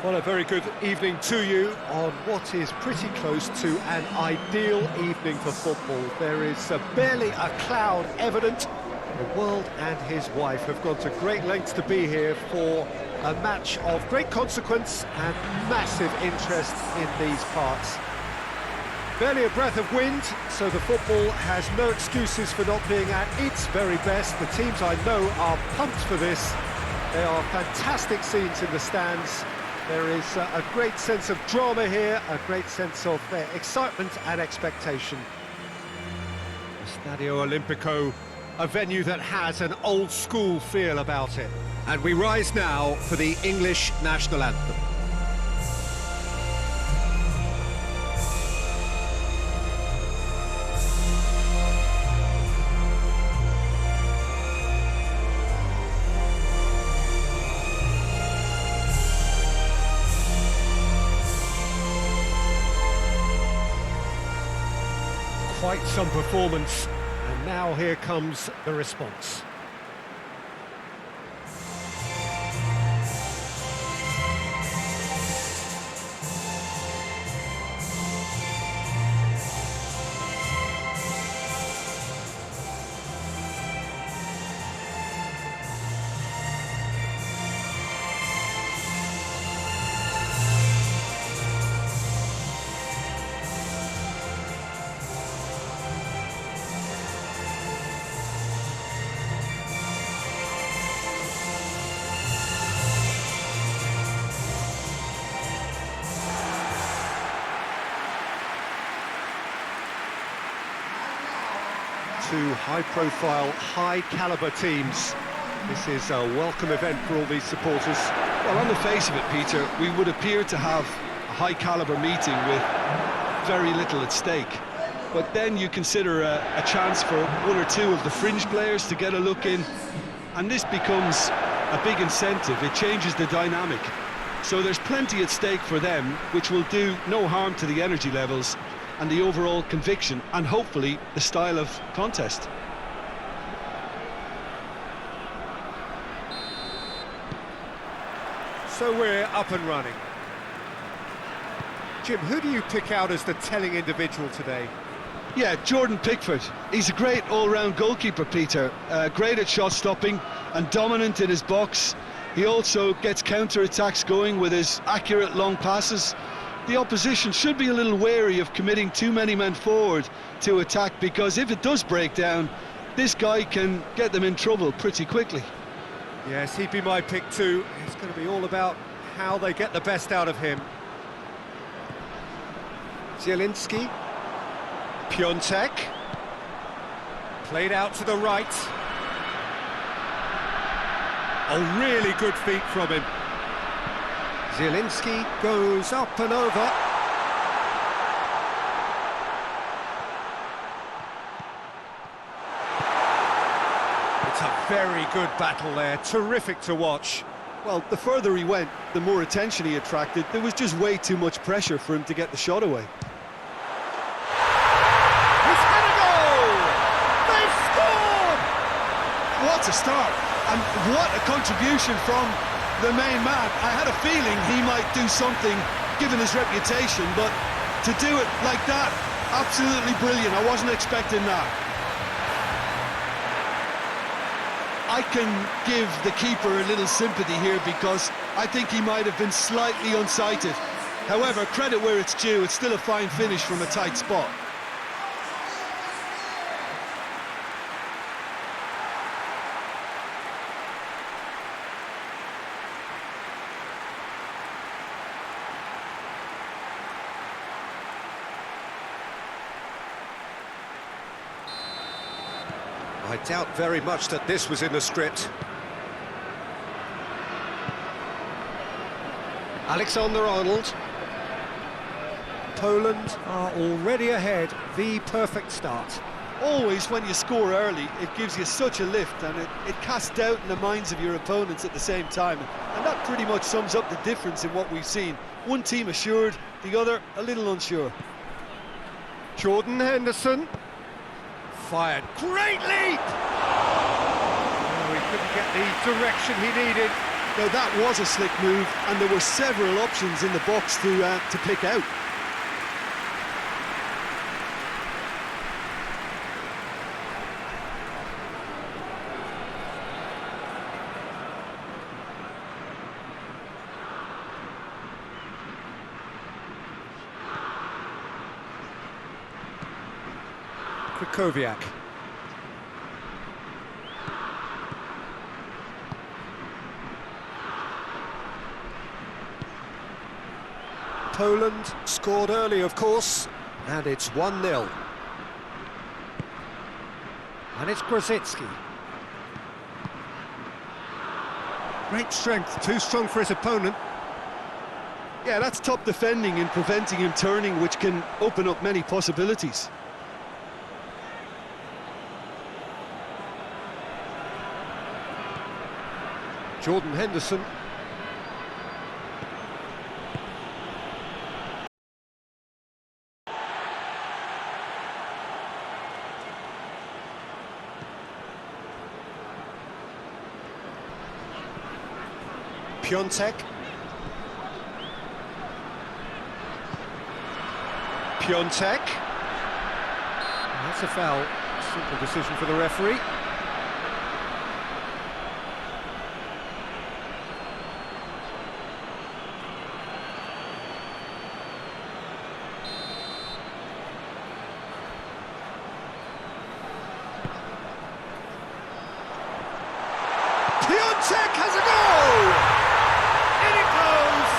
Well, a very good evening to you on what is pretty close to an ideal evening for football. There is barely a cloud evident. The world and his wife have gone to great lengths to be here for a match of great consequence and massive interest in these parts. Barely a breath of wind, so the football has no excuses for not being at its very best. The teams I know are pumped for this. There are fantastic scenes in the stands. There is a great sense of drama here, a great sense of excitement and expectation. Stadio Olimpico, a venue that has an old-school feel about it. And we rise now for the English national anthem. Quite some performance, and now here comes the response. Two high-profile, high-caliber teams. This is a welcome event for all these supporters. Well, on the face of it, Peter, we would appear to have a high-caliber meeting with very little at stake. But then you consider a chance for one or two of the fringe players to get a look in, and this becomes a big incentive. It changes the dynamic. So there's plenty at stake for them, which will do no harm to the energy levels and the overall conviction, and hopefully the style of contest. So we're up and running. Jim, who do you pick out as the telling individual today? Yeah, Jordan Pickford. He's a great all-round goalkeeper, Peter. Great at shot stopping and dominant in his box. He also gets counter-attacks going with his accurate long passes. The opposition should be a little wary of committing too many men forward to attack, because if it does break down, this guy can get them in trouble pretty quickly. Yes, he'd be my pick too. It's going to be all about how they get the best out of him. Zielinski. Piontek. Played out to the right. A really good feat from him. Zielinski goes up and over. It's a very good battle there, terrific to watch. Well, the further he went, the more attention he attracted. There was just way too much pressure for him to get the shot away. He's had a goal! They've scored! What a start, and what a contribution from the main man. I had a feeling he might do something given his reputation, but to do it like that, absolutely brilliant. I wasn't expecting that. I can give the keeper a little sympathy here, because I think he might have been slightly unsighted. However, credit where it's due, it's still a fine finish from a tight spot. I doubt very much that this was in the script. Alexander-Arnold. Poland are already ahead, the perfect start. Always, when you score early, it gives you such a lift, and it casts doubt in the minds of your opponents at the same time. And that pretty much sums up the difference in what we've seen. One team assured, the other a little unsure. Jordan Henderson. Fired. Great leap! Oh, he couldn't get the direction he needed. Now that was a slick move, and there were several options in the box to pick out. Krychowiak. Poland scored early, of course, and it's 1-0. And it's Grosicki. Great strength, too strong for his opponent. Yeah, that's top defending and preventing him turning, which can open up many possibilities. Jordan Henderson. Piontek. Piontek. That's a foul. Simple decision for the referee. Piontek has a goal! In it goes!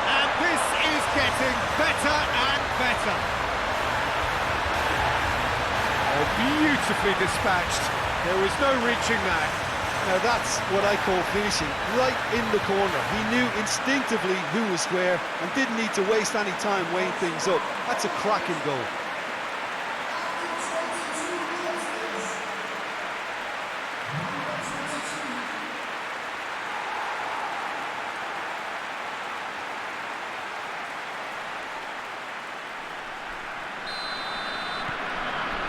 And this is getting better and better. Oh, beautifully dispatched. There was no reaching that. Now that's what I call finishing, right in the corner. He knew instinctively who was where and didn't need to waste any time weighing things up. That's a cracking goal.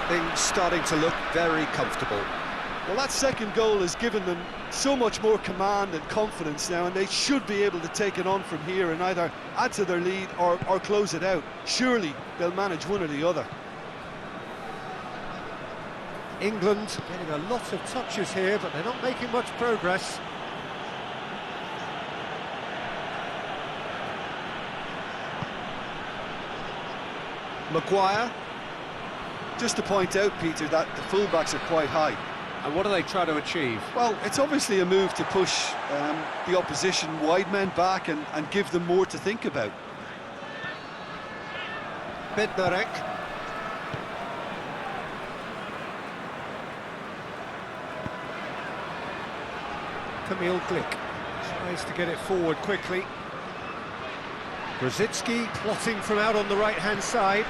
Things starting to look very comfortable. Well, that second goal has given them so much more command and confidence now, and they should be able to take it on from here and either add to their lead or close it out. Surely they'll manage one or the other. England getting a lot of touches here, but they're not making much progress. Maguire. Just to point out, Peter, that the fullbacks are quite high. And what do they try to achieve? Well, it's obviously a move to push the opposition wide men back and give them more to think about. Bednarek. Kamil Glik tries to get it forward quickly. Grosicki plotting from out on the right-hand side.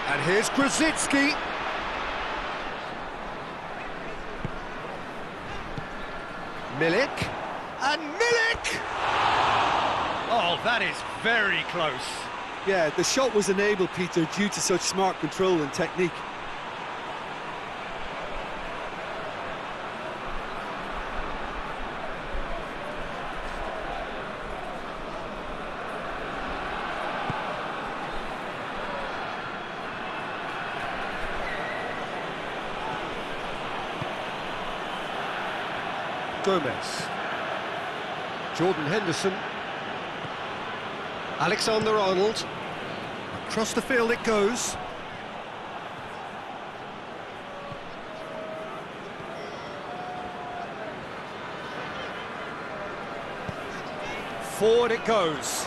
And here's Grosicki. Milik. And Milik! Oh, that is very close. Yeah, the shot was enabled, Peter, due to such smart control and technique. Gomez. Jordan Henderson. Alexander-Arnold. Across the field it goes. Forward it goes.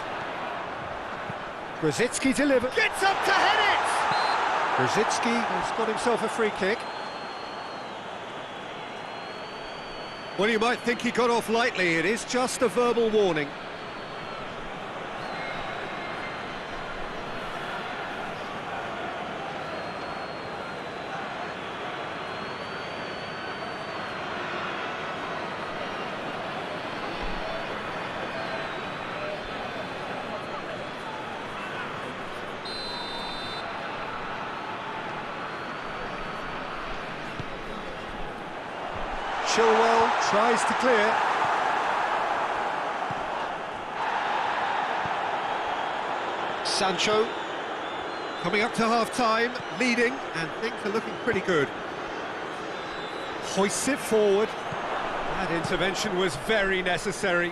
Grosicki delivers. Gets up to head it! Grosicki has got himself a free kick. Well, you might think he got off lightly. It is just a verbal warning. Chilwell tries to clear. Sancho coming up to half-time, leading, and things are looking pretty good. Hoists it forward. That intervention was very necessary.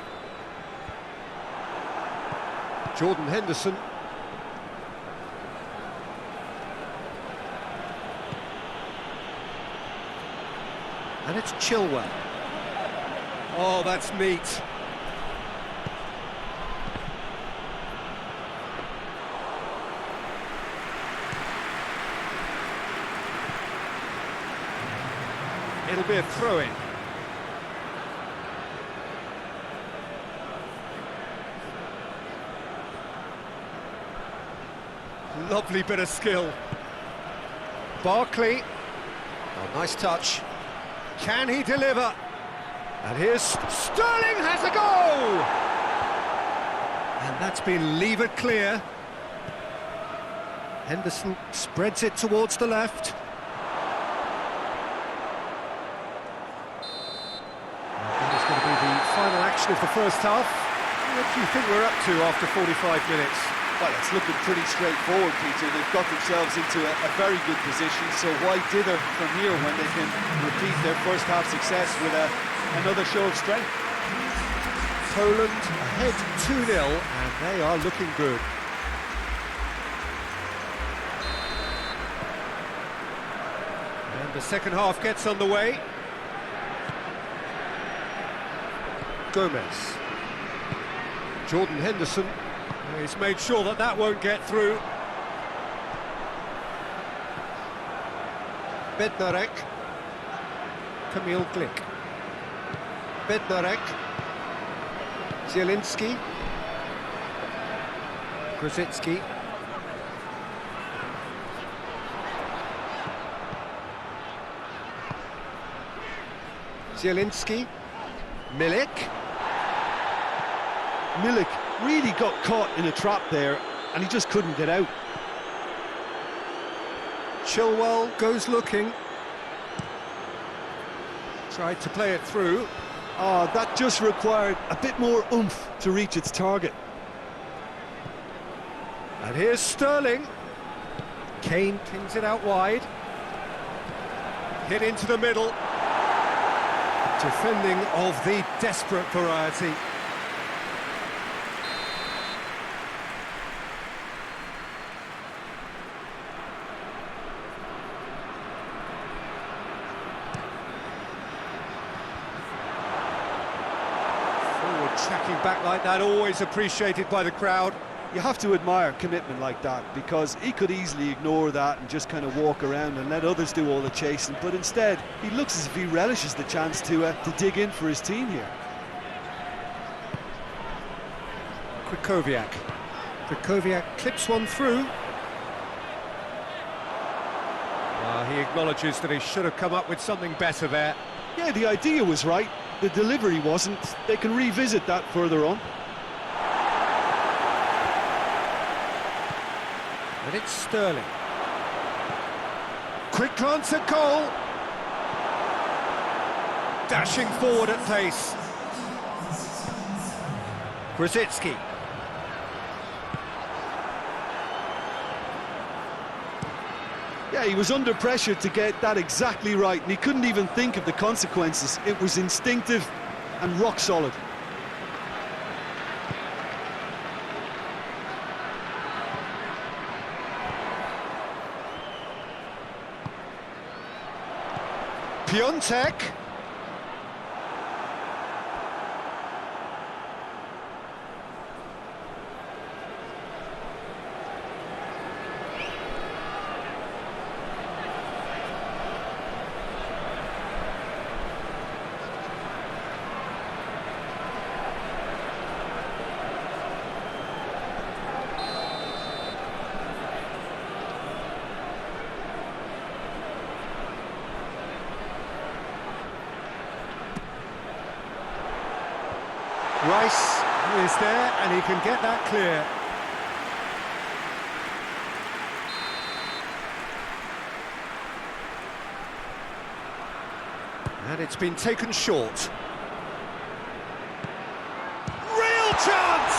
Jordan Henderson. And it's Chilwell. Oh, that's neat. It'll be a throw-in. Lovely bit of skill. Barkley. Oh, nice touch. Can he deliver? And here's Sterling has a goal! And that's been levered clear. Henderson spreads it towards the left. That is going to be the final action of the first half. What do you think we're up to after 45 minutes? Well, it's looking pretty straightforward, Peter. They've got themselves into a very good position, so why dither from here when they can repeat their first half success with another show of strength? Poland ahead 2-0, and they are looking good. And the second half gets underway. Gomez. Jordan Henderson. He's made sure that that won't get through. Bednarek. Kamil Glik. Bednarek. Zielinski. Grosicki. Zielinski. Milik. Milik really got caught in a trap there, and he just couldn't get out. Chilwell goes looking. Tried to play it through. Oh, that just required a bit more oomph to reach its target. And here's Sterling. Kane pings it out wide. Hit into the middle. Defending of the desperate variety. Tracking back like that, always appreciated by the crowd. You have to admire commitment like that, because he could easily ignore that and just kind of walk around and let others do all the chasing, but instead he looks as if he relishes the chance to dig in for his team here. Krychowiak. Krychowiak clips one through. He acknowledges that he should have come up with something better there. Yeah, the idea was right. The delivery wasn't. They can revisit that further on. And it's Sterling. Quick glance at goal. Dashing forward at pace. Grosicki. Yeah, he was under pressure to get that exactly right, and he couldn't even think of the consequences. It was instinctive and rock solid. Piontek. Rice is there, and he can get that clear. And it's been taken short. Real chance!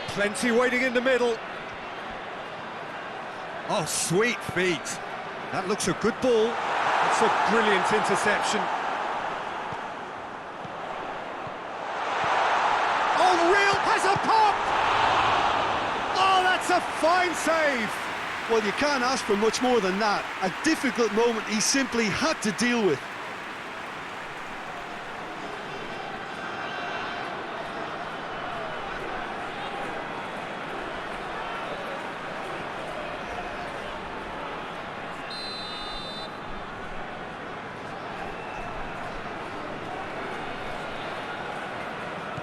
Plenty waiting in the middle. Oh, sweet feet. That looks a good ball. That's a brilliant interception. Oh, Real has a pop! Oh, that's a fine save! Well, you can't ask for much more than that. A difficult moment he simply had to deal with.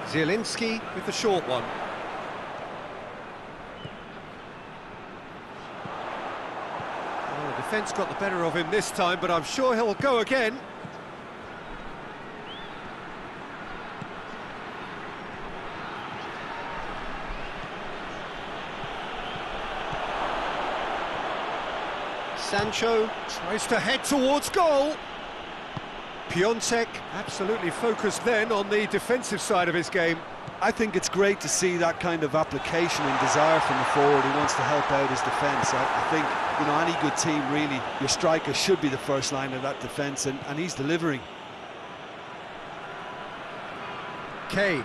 Zielinski with the short one. Oh, the defence got the better of him this time, but I'm sure he'll go again. Sancho tries to head towards goal. Piontek absolutely focused then on the defensive side of his game. I think it's great to see that kind of application and desire from the forward who wants to help out his defence. I think, you know, any good team really, your striker should be the first line of that defence, and he's delivering. Kane.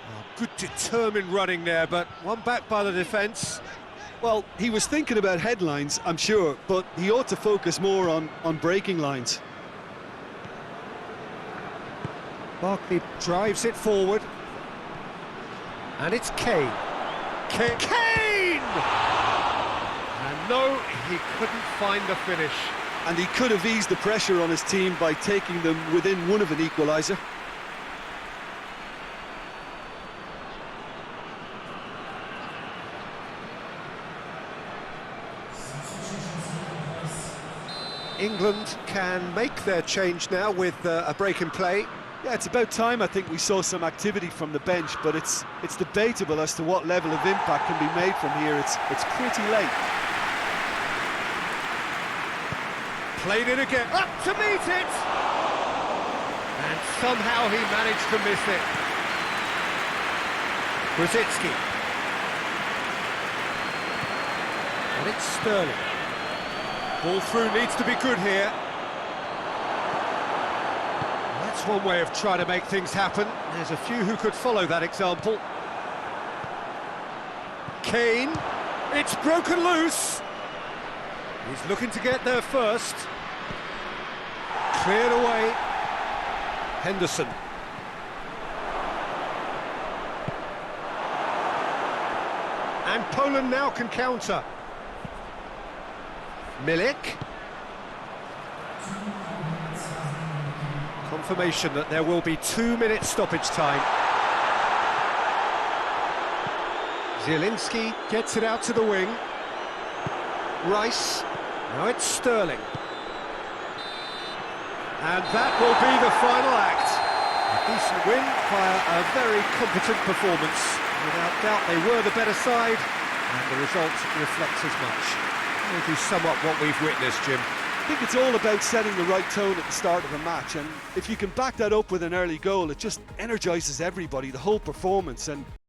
Oh, good determined running there, but one back by the defence. Well, he was thinking about headlines, I'm sure, but he ought to focus more on breaking lines. Barkley drives it forward. And it's Kane. Kane! And no, he couldn't find the finish. And he could have eased the pressure on his team by taking them within one of an equaliser. England can make their change now with a break in play. Yeah, it's about time I think we saw some activity from the bench, but it's debatable as to what level of impact can be made from here. It's pretty late. Played it again, up to meet it! And somehow he managed to miss it. Brzezinski. And it's Sterling. Ball through needs to be good here. That's one way of trying to make things happen. There's a few who could follow that example. Kane, it's broken loose. He's looking to get there first. Cleared away. Henderson. And Poland now can counter. Milik. Confirmation that there will be 2-minute stoppage time. Zielinski gets it out to the wing. Rice. Now it's Sterling. And that will be the final act. A decent win via a very competent performance. Without doubt they were the better side, and the result reflects as much. How do you sum up what we've witnessed, Jim? I think it's all about setting the right tone at the start of a match, and if you can back that up with an early goal, it just energises everybody, the whole performance. And